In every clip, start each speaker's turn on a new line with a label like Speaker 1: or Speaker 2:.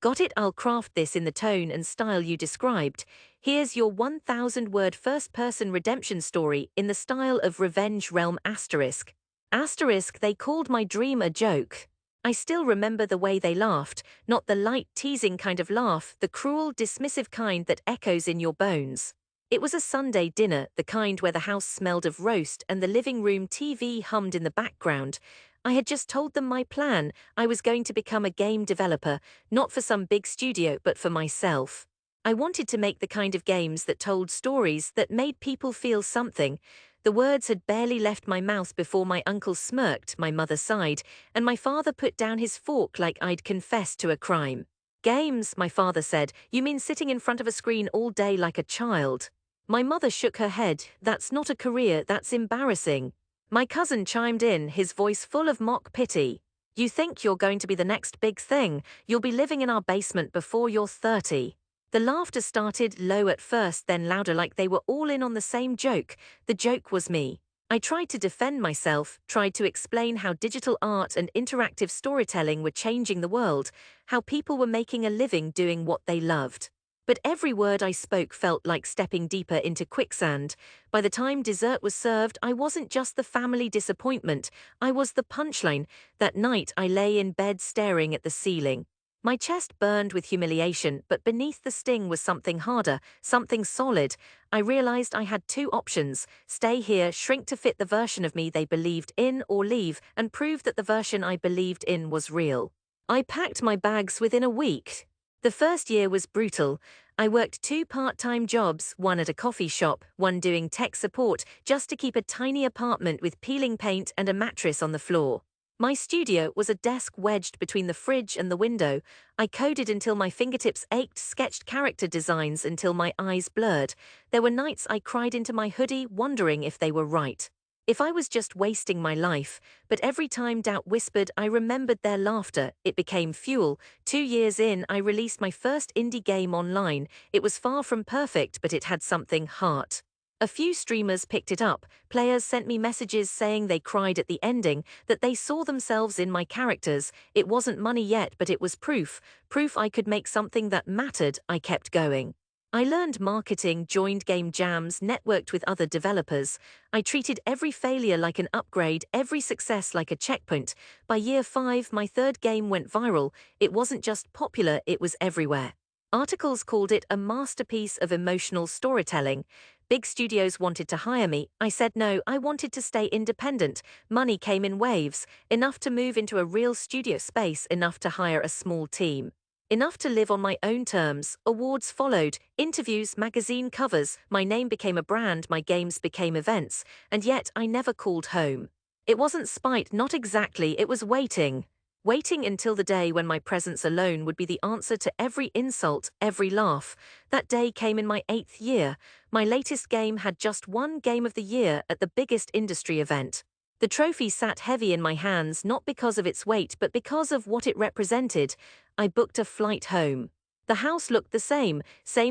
Speaker 1: Got it? I'll craft this in the tone and style you described. Here's your 1,000-word first-person redemption story in the style of Revenge Realm asterisk. Asterisk, they called my dream a joke. I still remember the way they laughed, not the light, teasing kind of laugh, the cruel, dismissive kind that echoes in your bones. It was a Sunday dinner, the kind where the house smelled of roast and the living room TV hummed in the background. I had just told them my plan. I was going to become a game developer, not for some big studio but for myself. I wanted to make the kind of games that told stories that made people feel something. The words had barely left my mouth before my uncle smirked, my mother sighed, and my father put down his fork like I'd confessed to a crime. Games, my father said, you mean sitting in front of a screen all day like a child? My mother shook her head. That's not a career, that's embarrassing. My cousin chimed in, his voice full of mock pity. You think you're going to be the next big thing? You'll be living in our basement before you're 30. The laughter started low at first, then louder, like they were all in on the same joke. The joke was me. I tried to defend myself, tried to explain how digital art and interactive storytelling were changing the world, how people were making a living doing what they loved. But every word I spoke felt like stepping deeper into quicksand. By the time dessert was served, I wasn't just the family disappointment, I was the punchline. That night I lay in bed staring at the ceiling. My chest burned with humiliation, but beneath the sting was something harder, something solid. I realized I had two options: stay here, shrink to fit the version of me they believed in, or leave and prove that the version I believed in was real. I packed my bags within a week. The first year was brutal. I worked two part-time jobs, one at a coffee shop, one doing tech support, just to keep a tiny apartment with peeling paint and a mattress on the floor. My studio was a desk wedged between the fridge and the window. I coded until my fingertips ached, sketched character designs until my eyes blurred. There were nights I cried into my hoodie, wondering if they were right. If I was just wasting my life, but every time doubt whispered, I remembered their laughter. It became fuel. 2 years in, I released my first indie game online. It was far from perfect, but it had something heart. A few streamers picked it up. Players sent me messages saying they cried at the ending, that they saw themselves in my characters. It wasn't money yet, but it was proof. Proof I could make something that mattered. I kept going. I learned marketing, joined game jams, networked with other developers. I treated every failure like an upgrade, every success like a checkpoint. By year 5, my third game went viral. It wasn't just popular, it was everywhere. Articles called it a masterpiece of emotional storytelling. Big studios wanted to hire me. I said no, I wanted to stay independent. Money came in waves, enough to move into a real studio space, enough to hire a small team. Enough to live on my own terms. Awards followed, interviews, magazine covers. My name became a brand, my games became events, and yet I never called home. It wasn't spite, not exactly, it was waiting. Waiting until the day when my presence alone would be the answer to every insult, every laugh. That day came in my 8th year. My latest game had just won Game of the Year at the biggest industry event. The trophy sat heavy in my hands, not because of its weight, but because of what it represented. I booked a flight home. The house looked the same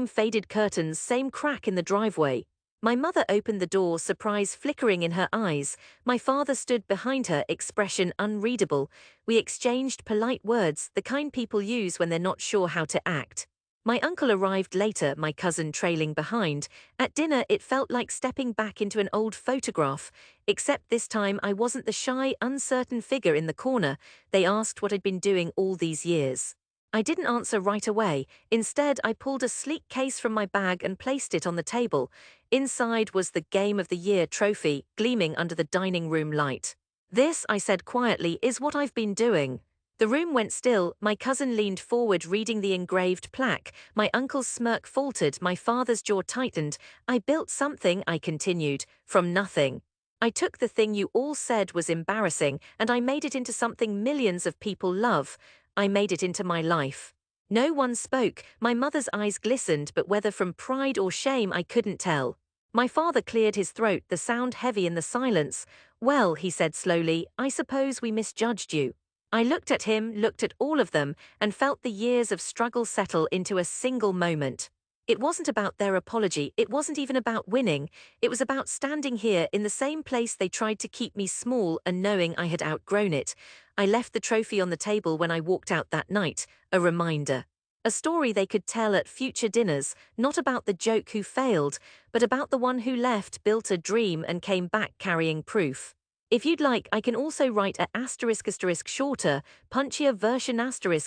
Speaker 1: faded curtains, same crack in the driveway. My mother opened the door, surprise flickering in her eyes. My father stood behind her, expression unreadable. We exchanged polite words, the kind people use when they're not sure how to act. My uncle arrived later, my cousin trailing behind. At dinner, it felt like stepping back into an old photograph, except this time I wasn't the shy, uncertain figure in the corner. They asked what I'd been doing all these years. I didn't answer right away. Instead, I pulled a sleek case from my bag and placed it on the table. Inside was the Game of the Year trophy, gleaming under the dining room light. This, I said quietly, is what I've been doing. The room went still. My cousin leaned forward reading the engraved plaque. My uncle's smirk faltered, my father's jaw tightened. I built something, I continued, from nothing. I took the thing you all said was embarrassing, and I made it into something millions of people love. I made it into my life. No one spoke. My mother's eyes glistened, but whether from pride or shame I couldn't tell. My father cleared his throat, the sound heavy in the silence. Well, he said slowly, I suppose we misjudged you. I looked at him, looked at all of them, and felt the years of struggle settle into a single moment. It wasn't about their apology, it wasn't even about winning, it was about standing here in the same place they tried to keep me small and knowing I had outgrown it. I left the trophy on the table when I walked out that night, a reminder. A story they could tell at future dinners, not about the joke who failed, but about the one who left, built a dream, and came back carrying proof. If you'd like, I can also write a shorter, punchier version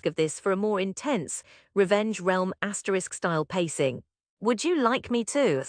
Speaker 1: of this for a more intense, Revenge Realm style pacing. Would you like me to?